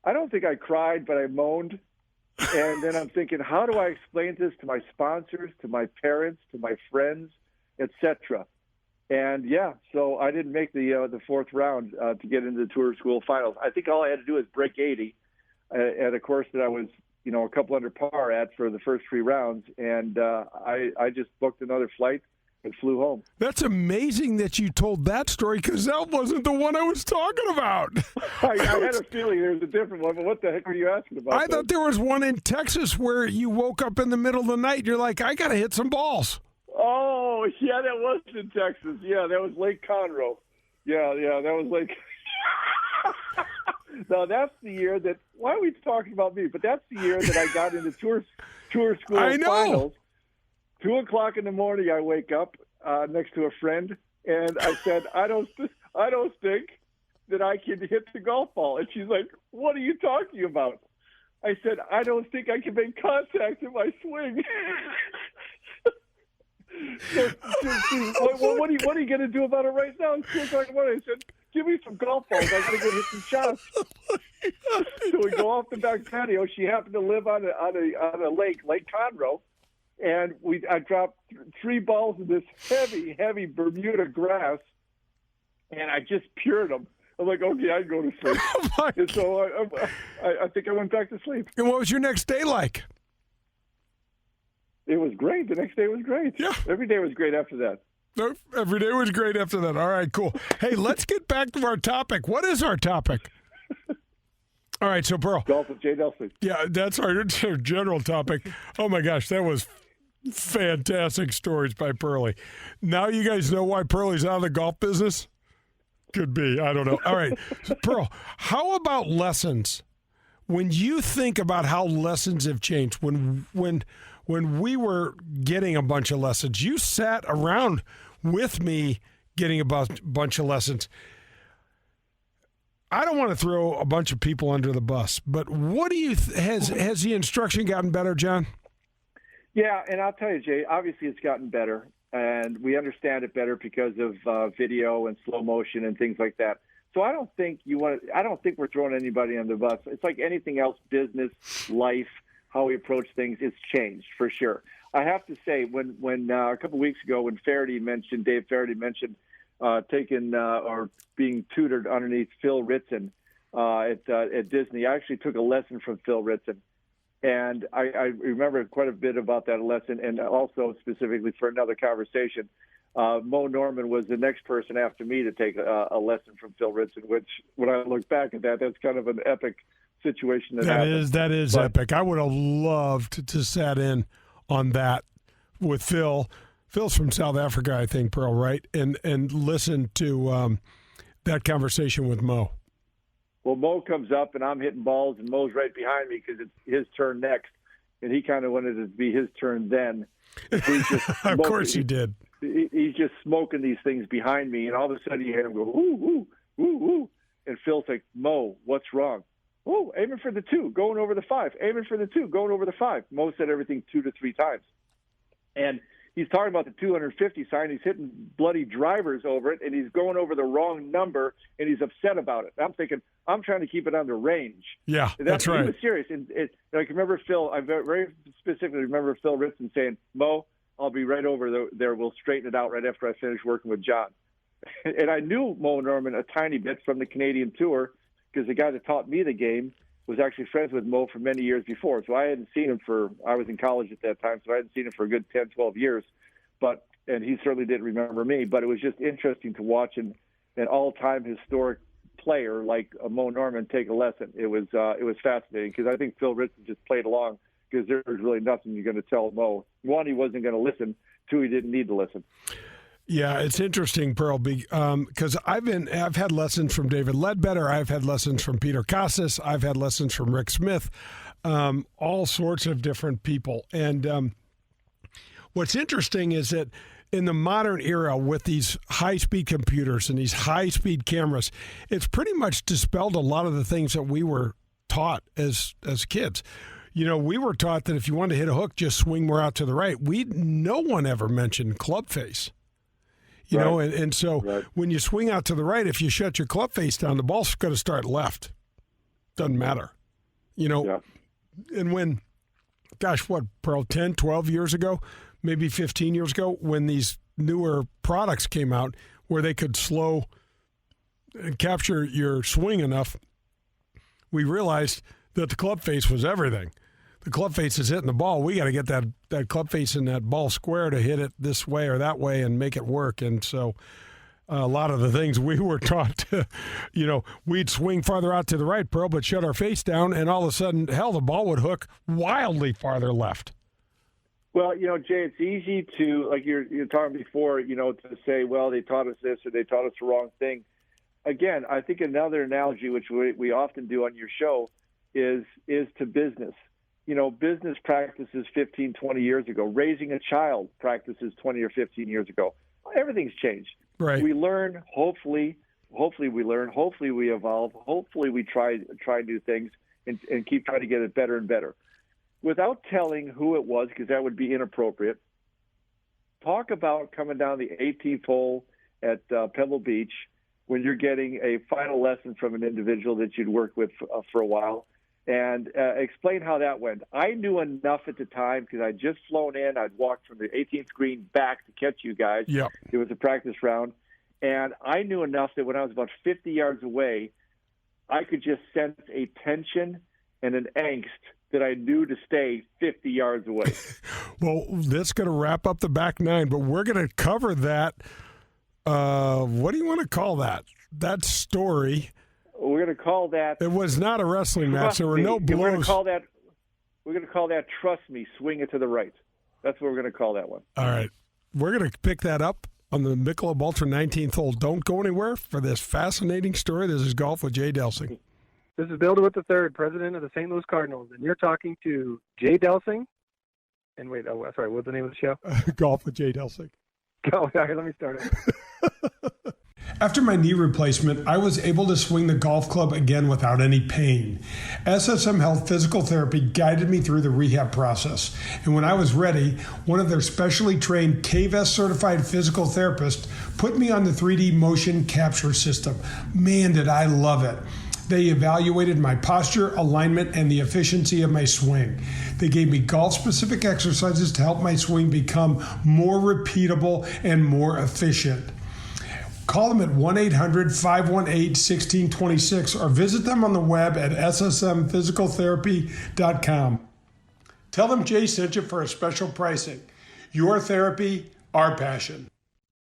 I don't think I cried, but I moaned. And then I'm thinking, how do I explain this to my sponsors, to my parents, to my friends, etc.? And so I didn't make the fourth round to get into the Tour School Finals. I think all I had to do is break 80 at a course that I was, a couple under par at for the first 3 rounds, and I just booked another flight and flew home. That's amazing that you told that story, because that wasn't the one I was talking about. I had a feeling there was a different one, but what the heck were you asking about? I thought there was one in Texas where you woke up in the middle of the night and you're like, I got to hit some balls. Oh, yeah, that was in Texas. Yeah, that was Lake Conroe. Yeah, that was Lake. No, that's the year that. Why are we talking about me? But that's the year that I got into Tour School Finals. 2 o'clock in the morning, I wake up next to a friend, and I said, I don't think that I can hit the golf ball. And she's like, what are you talking about? I said, I don't think I can make contact in my swing. What are you going to do about it right now? It's 2 o'clock in the morning. I said, give me some golf balls. I got to go hit some shots. So we go off the back patio. She happened to live on a lake, Lake Conroe, and I dropped 3 balls in this heavy Bermuda grass, and I just pured them. I'm like, okay, I can go to sleep. And so I think I went back to sleep. And what was your next day like? It was great. The next day was great. Yeah. Every day was great after that. Every day was great after that. All right, cool. Hey, let's get back to our topic. What is our topic? All right, so Pearl. Golf with Jay Delsing. Yeah, that's our general topic. Oh, my gosh, that was fantastic stories by Perlie. Now you guys know why Perlie's out of the golf business? Could be. I don't know. All right, so Pearl, how about lessons? When you think about how lessons have changed, when we were getting a bunch of lessons, you sat around with me getting a bunch of lessons. I don't want to throw a bunch of people under the bus, but what do you has the instruction gotten better, John? Yeah, and I'll tell you, Jay, obviously it's gotten better, and we understand it better because of video and slow motion and things like that. So I don't think we're throwing anybody under the bus. It's like anything else, business, life, how we approach things, it's changed for sure. I have to say, when a couple of weeks ago, when Dave Faraday mentioned taking or being tutored underneath Phil Ritson at Disney, I actually took a lesson from Phil Ritson, and I remember quite a bit about that lesson, and also specifically for another conversation. Mo Norman was the next person after me to take a lesson from Phil Ritson, which, when I look back at that, that's kind of an epic situation. That is epic. I would have loved to sat in on that with Phil Phil's from South Africa, I think, Pearl, right? And listen to that conversation with Mo. Well, Mo comes up, and I'm hitting balls, and Mo's right behind me because it's his turn next, and he kind of wanted it to be his turn then. He's just of course he did. He's just smoking these things behind me, and all of a sudden you hear him go, woo, woo, woo, woo. And Phil's like, Mo, what's wrong? Oh, aiming for the 2, going over the 5. Aiming for the 2, going over the 5. Mo said everything 2 to 3 times. And he's talking about the 250 sign. He's hitting bloody drivers over it, and he's going over the wrong number, and he's upset about it. I'm thinking, I'm trying to keep it under range. Yeah, that's right. He was serious. And I can remember Phil, I very specifically remember Phil Ritson saying, Mo, I'll be right over there. We'll straighten it out right after I finish working with John. And I knew Mo Norman a tiny bit from the Canadian Tour because the guy that taught me the game was actually friends with Mo for many years before. So I hadn't seen him I was in college at that time, so I hadn't seen him for a good 10, 12 years. And he certainly didn't remember me. But it was just interesting to watch an all-time historic player like Mo Norman take a lesson. It was fascinating because I think Phil Ritson just played along because there was really nothing you're going to tell Mo. One, he wasn't going to listen. Two, he didn't need to listen. Yeah, it's interesting, Pearl, because I've had lessons from David Ledbetter. I've had lessons from Peter Kostis. I've had lessons from Rick Smith, all sorts of different people. And what's interesting is that in the modern era with these high-speed computers and these high-speed cameras, it's pretty much dispelled a lot of the things that we were taught as kids. You know, we were taught that if you wanted to hit a hook, just swing more out to the right. No one ever mentioned club face. You know, and so when you swing out to the right, if you shut your club face down, the ball's going to start left. Doesn't matter. You know, and when, gosh, what, Pearl, 10, 12 years ago, maybe 15 years ago, when these newer products came out where they could slow and capture your swing enough, we realized that the club face was everything. The club face is hitting the ball. We got to get that club face in that ball square to hit it this way or that way and make it work. And so a lot of the things we were taught to, you know, we'd swing farther out to the right, Pearl, but shut our face down, and all of a sudden, hell, the ball would hook wildly farther left. Well, you know, Jay, it's easy to, like you're talking before, you know, to say, well, they taught us this or they taught us the wrong thing. Again, I think another analogy, which we often do on your show, is to business. You know, business practices 15, 20 years ago. Raising a child practices 20 or 15 years ago. Everything's changed. Right. We learn, hopefully we learn, hopefully we evolve, hopefully we try new things and keep trying to get it better and better. Without telling who it was, because that would be inappropriate, talk about coming down the 18th hole at Pebble Beach when you're getting a final lesson from an individual that you'd worked with for a while, and explain how that went. I knew enough at the time because I'd just flown in. I'd walked from the 18th green back to catch you guys. Yep. It was a practice round. And I knew enough that when I was about 50 yards away, I could just sense a tension and an angst that I knew to stay 50 yards away. Well, that's going to wrap up the back nine, but we're going to cover that. What do you want to call that? That story. We're going to call that. It was not a wrestling match. There were no blows. We're going to call that. Trust me. Swing it to the right. That's what we're going to call that one. All right, we're going to pick that up on the Michelob Ultra 19th hole. Don't go anywhere for this fascinating story. This is Golf with Jay Delsing. This is Bill DeWitt III, president of the St. Louis Cardinals, and you're talking to Jay Delsing. And wait, sorry, what's the name of the show? Golf with Jay Delsing. Oh, all right, let me start it. After my knee replacement, I was able to swing the golf club again without any pain. SSM Health Physical Therapy guided me through the rehab process. And when I was ready, one of their specially trained KVEST certified physical therapists put me on the 3D motion capture system. Man, did I love it. They evaluated my posture, alignment, and the efficiency of my swing. They gave me golf-specific exercises to help my swing become more repeatable and more efficient. Call them at 1-800-518-1626 or visit them on the web at ssmphysicaltherapy.com. Tell them Jay sent you for a special pricing. Your therapy, our passion.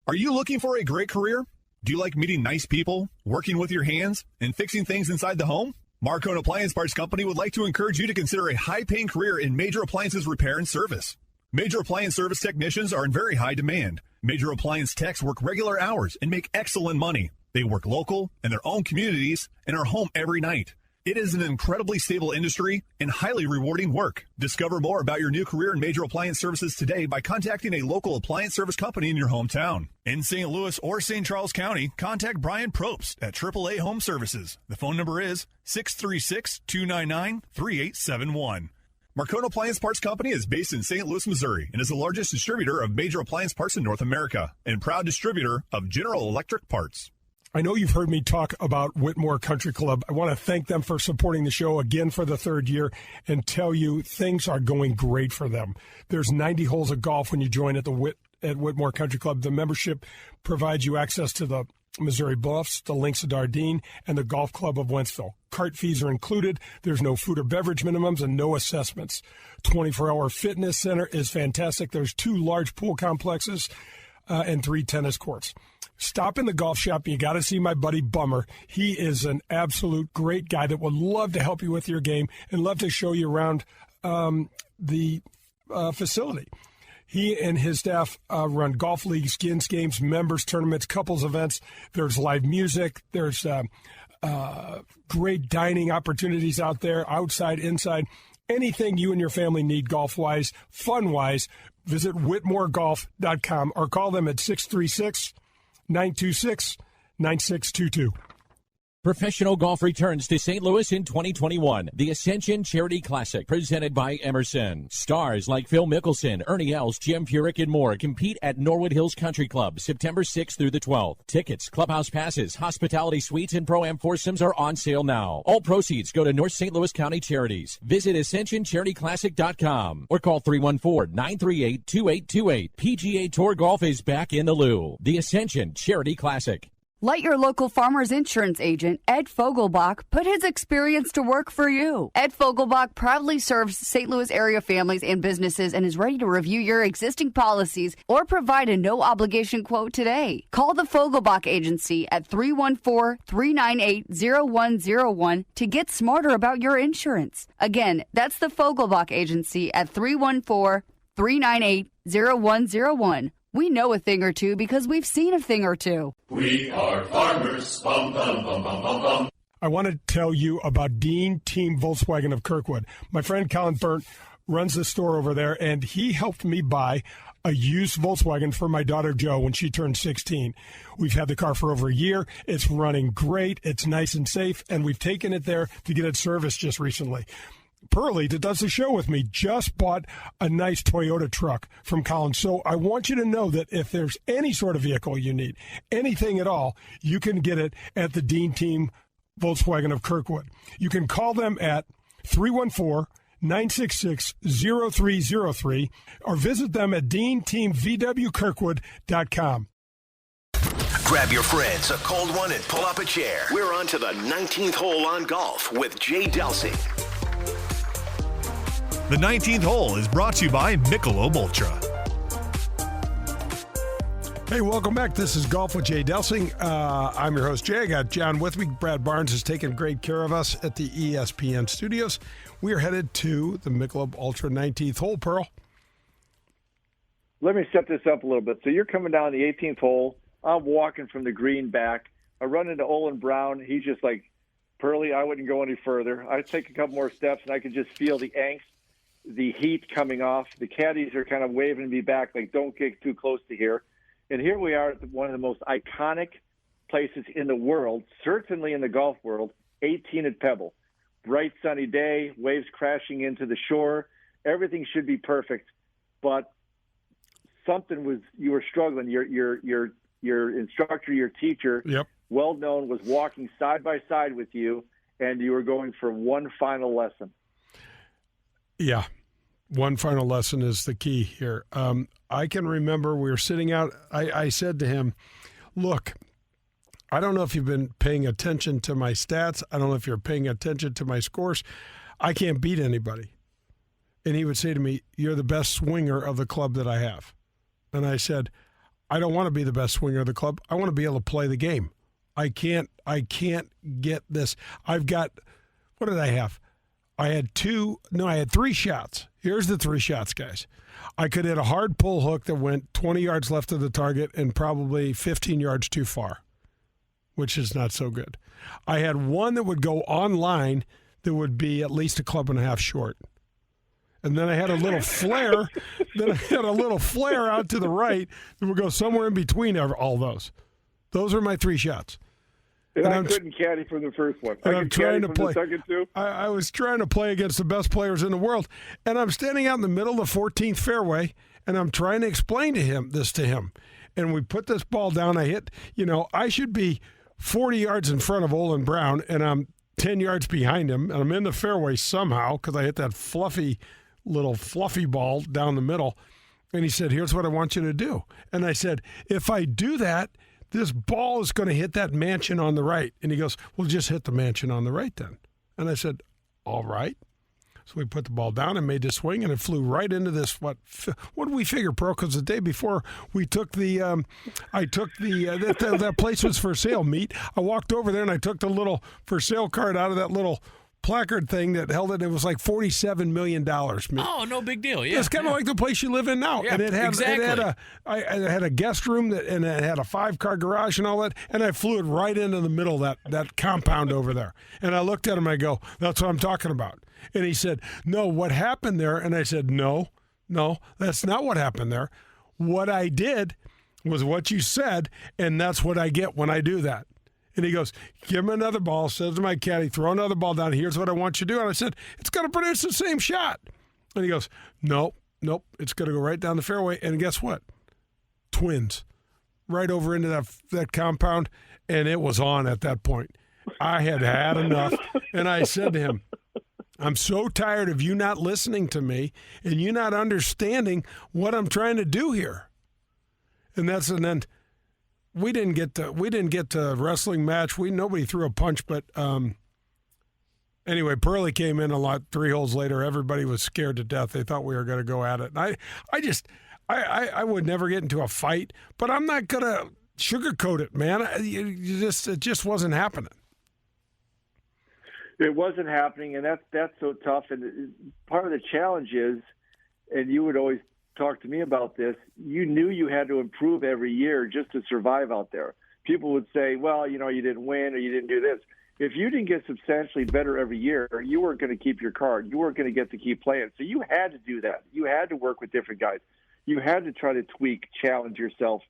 Are you looking for a great career? Do you like meeting nice people, working with your hands, and fixing things inside the home? Marcone Appliance Parts Company would like to encourage you to consider a high-paying career in major appliances repair and service. Major appliance service technicians are in very high demand. Major appliance techs work regular hours and make excellent money. They work local in their own communities and are home every night. It is an incredibly stable industry and highly rewarding work. Discover more about your new career in major appliance services today by contacting a local appliance service company in your hometown. In St. Louis or St. Charles County, contact Brian Probst at AAA Home Services. The phone number is 636-299-3871. Marcone Appliance Parts Company is based in St. Louis, Missouri, and is the largest distributor of major appliance parts in North America and proud distributor of General Electric parts. I know you've heard me talk about Whitmore Country Club. I want to thank them for supporting the show again for the third year and tell you things are going great for them. There's 90 holes of golf when you join at Whitmore Country Club. The membership provides you access to the Missouri Bluffs, the Links of Dardenne, and the Golf Club of Wentzville. Cart fees are included. There's no food or beverage minimums and no assessments. 24-hour fitness center is fantastic. There's 2 large pool complexes and 3 tennis courts. Stop in the golf shop. You got to see my buddy Bummer. He is an absolute great guy that would love to help you with your game and love to show you around the facility. He and his staff run golf leagues, skins games, members tournaments, couples events. There's live music. There's great dining opportunities out there, outside, inside. Anything you and your family need golf-wise, fun-wise, visit whitmoregolf.com or call them at 636-926-9622. Professional golf returns to St. Louis in 2021. The Ascension Charity Classic, presented by Emerson. Stars like Phil Mickelson, Ernie Els, Jim Furyk, and more compete at Norwood Hills Country Club, September 6th through the 12th. Tickets, clubhouse passes, hospitality suites, and Pro-Am foursomes are on sale now. All proceeds go to North St. Louis County Charities. Visit AscensionCharityClassic.com or call 314-938-2828. PGA Tour Golf is back in the Lou. The Ascension Charity Classic. Let your local Farmers Insurance agent, Ed Fogelbach, put his experience to work for you. Ed Fogelbach proudly serves St. Louis area families and businesses and is ready to review your existing policies or provide a no-obligation quote today. Call the Fogelbach Agency at 314-398-0101 to get smarter about your insurance. Again, that's the Fogelbach Agency at 314-398-0101. We know a thing or two because we've seen a thing or two. We are farmers. Bum, bum, bum, bum, bum, bum. I want to tell you about Dean Team Volkswagen of Kirkwood. My friend Colin Burnt runs the store over there, and he helped me buy a used Volkswagen for my daughter Jo when she turned 16. We've had the car for over a year. It's running great. It's nice and safe, and we've taken it there to get it serviced just recently. Perlie, that does the show with me, just bought a nice Toyota truck from Colin. So I want you to know that if there's any sort of vehicle you need, anything at all, you can get it at the Dean Team Volkswagen of Kirkwood. You can call them at 314-966-0303 or visit them at deanteamvwkirkwood.com. Grab your friends, a cold one, and pull up a chair. We're on to the 19th hole on golf with Jay Delsing. The 19th hole is brought to you by Michelob Ultra. Hey, welcome back. This is Golf with Jay Delsing. I'm your host, Jay. I got John with me. Brad Barnes is taking great care of us at the ESPN studios. We are headed to the Michelob Ultra 19th hole, Pearl. Let me set this up a little bit. So you're coming down the 18th hole. I'm walking from the green back. I run into Olin Brown. He's just like, Perlie, I wouldn't go any further. I take a couple more steps, and I could just feel the angst, the heat coming off. The caddies are kind of waving me back like, don't get too close to here. And here we are at one of the most iconic places in the world, certainly in the golf world, 18 at Pebble. Bright sunny day, waves crashing into the shore. Everything should be perfect, but you were struggling. Your instructor, your teacher, yep, well known, was walking side by side with you, and you were going for one final lesson. Yeah. One final lesson is the key here. I can remember we were sitting out. I said to him, look, I don't know if you've been paying attention to my stats. I don't know if you're paying attention to my scores. I can't beat anybody. And he would say to me, you're the best swinger of the club that I have. And I said, I don't want to be the best swinger of the club. I want to be able to play the game. I can't get this. I've got, what did I have? I had three shots. Here's the three shots, guys. I could hit a hard pull hook that went 20 yards left of the target and probably 15 yards too far, which is not so good. I had one that would go on line that would be at least a club and a half short. And then I had a little flare. Then I had a little flare out to the right that would go somewhere in between all those. Those are my three shots. And I couldn't caddy for the first one. And I'm trying to play. The second two. I was trying to play against the best players in the world, and I'm standing out in the middle of the 14th fairway, and I'm trying to explain this to him. And we put this ball down. I hit. I should be 40 yards in front of Olin Brown, and I'm 10 yards behind him, and I'm in the fairway somehow because I hit that fluffy ball down the middle. And he said, "Here's what I want you to do." And I said, "If I do that, this ball is going to hit that mansion on the right." And he goes, "Well, just hit the mansion on the right then." And I said, "All right." So we put the ball down and made the swing, and it flew right into this. What did we figure, Pro? Because the day before we took that place was for sale meet. I walked over there and I took the little for sale card out of that little placard thing that held it. It was like $47 million. Oh, no big deal. Yeah, it's kind of like the place you live in now. Yeah, and it had exactly. it had a guest room and it had a 5-car garage and all that. And I flew it right into the middle of that compound over there. And I looked at him. I go, "That's what I'm talking about." And he said, "No, what happened there?" And I said, No, that's not what happened there. What I did was what you said, and that's what I get when I do that. And he goes, "Give him another ball," says to my caddy, "Throw another ball down. Here's what I want you to do." And I said, "It's going to produce the same shot." And he goes, Nope, it's going to go right down the fairway. And guess what? Twins. Right over into that compound, and it was on at that point. I had enough. And I said to him, "I'm so tired of you not listening to me and you not understanding what I'm trying to do here." And then we didn't get to wrestling match. Nobody threw a punch, but anyway, Perlie came in 3 holes later. Everybody was scared to death. They thought we were going to go at it. And I would never get into a fight, but I'm not going to sugarcoat it, man. It just wasn't happening. It wasn't happening, and that's so tough. And part of the challenge is, and you would always talk to me about this, you knew you had to improve every year just to survive out there. People would say, "Well, you didn't win or you didn't do this." If you didn't get substantially better every year, you weren't going to keep your card. You weren't going to get to keep playing. So you had to do that. You had to work with different guys. You had to try to tweak, challenge yourself,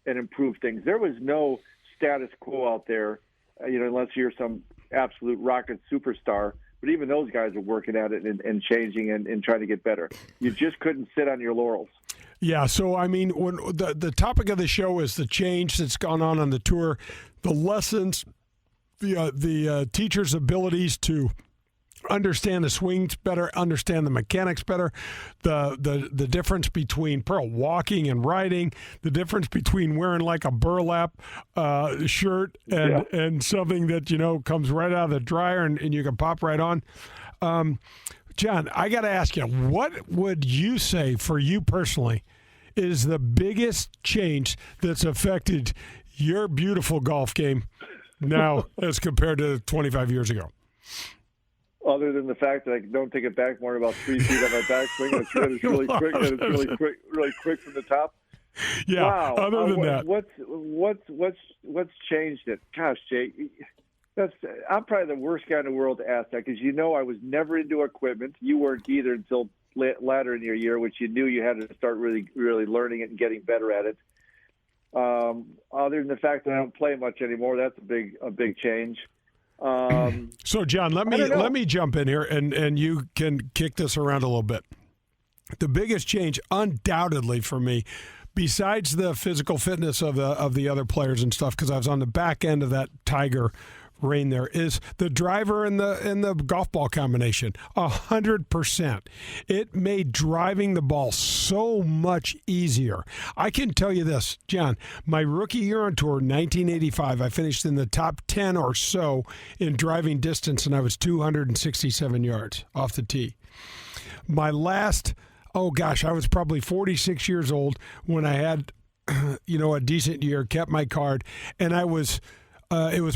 and improve things. There was no status quo out there, unless you're some absolute rocket superstar. But even those guys are working at it and changing and trying to get better. You just couldn't sit on your laurels. Yeah, so I mean, when the topic of the show is the change that's gone on the tour, the lessons, the teachers' abilities to understand the swings better, understand the mechanics better, the difference between Pearl walking and riding, the difference between wearing like a burlap shirt and something that comes right out of the dryer and you can pop right on. John, I got to ask you, what would you say for you personally is the biggest change that's affected your beautiful golf game now as compared to 25 years ago? Other than the fact that I don't take it back more than about 3 feet on my backswing, and it's really quick, and it's really quick from the top. Yeah. Wow. Other than that, what's changed it? Gosh, Jay, I'm probably the worst guy in the world to ask that because I was never into equipment. You weren't either until later in your year, which you knew you had to start really, really learning it and getting better at it. Other than the fact that I don't play much anymore, that's a big change. So, John, let me jump in here and you can kick this around a little bit. The biggest change, undoubtedly for me, besides the physical fitness of the other players and stuff, because I was on the back end of that Tiger reign, there is the driver and the golf ball combination. 100%. It made driving the ball so much easier. I can tell you this, John, my rookie year on tour, 1985, I finished in the top 10 or so in driving distance, and I was 267 yards off the tee. My last, I was probably 46 years old when I had, a decent year, kept my card, and it was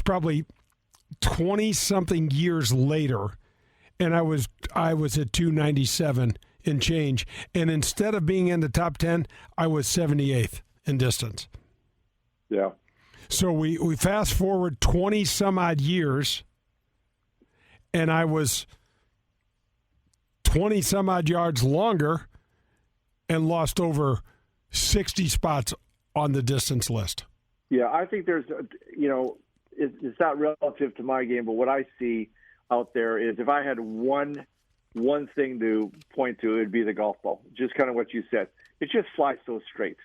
probably 20-something years later, and I was at 297 and change. And instead of being in the top 10, I was 78th in distance. Yeah. So we fast forward 20 some odd years, and I was 20 some odd yards longer and lost over 60 spots on the distance list. Yeah, I think there's, it's not relative to my game, but what I see out there is if I had one thing to point to, it'd be the golf ball. Just kind of what you said. It just flies so straight.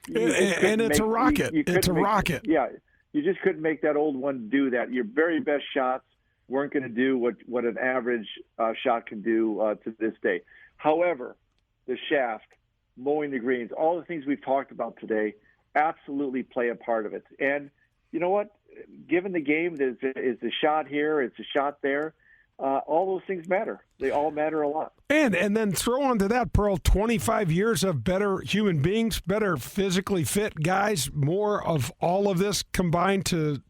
And it's a rocket. It's a rocket. Yeah, you just couldn't make that old one do that. Your very best shots weren't going to do what an average shot can do to this day. However, the shaft, mowing the greens, all the things we've talked about today absolutely play a part of it. And you know what? Given the game, is a shot here, it's a shot there. All those things matter. They all matter a lot. And then throw onto that, Pearl, 25 years of better human beings, better physically fit guys, more of all of this combined to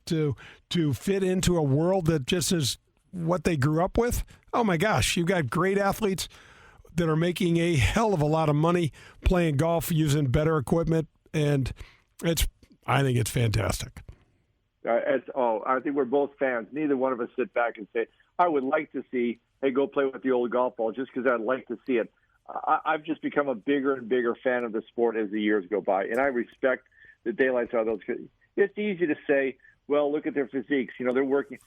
fit into a world that just is what they grew up with. Oh, my gosh, you've got great athletes that are making a hell of a lot of money playing golf using better equipment, and I think it's fantastic. I think we're both fans. Neither one of us sit back and say, I would like to see, hey, go play with the old golf ball just because I'd like to see it. I've just become a bigger and bigger fan of the sport as the years go by, and I respect the daylights out of those. It's easy to say, well, look at their physiques. They're working.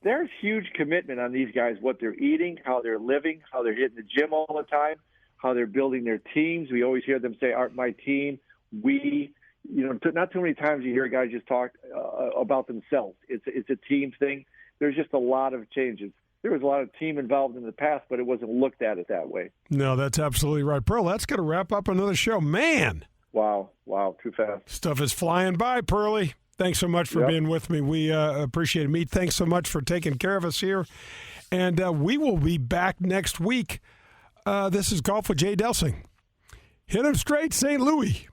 There's huge commitment on these guys, what they're eating, how they're living, how they're hitting the gym all the time, how they're building their teams. We always hear them say, my team, we. Not too many times you hear guys just talk about themselves. It's a team thing. There's just a lot of changes. There was a lot of team involved in the past, but it wasn't looked at it that way. No, that's absolutely right. Pearl, that's going to wrap up another show. Man. Wow, too fast. Stuff is flying by, Perlie. Thanks so much for being with me. We appreciate it. Meet, thanks so much for taking care of us here. And we will be back next week. This is Golf with Jay Delsing. Hit 'em straight, St. Louis.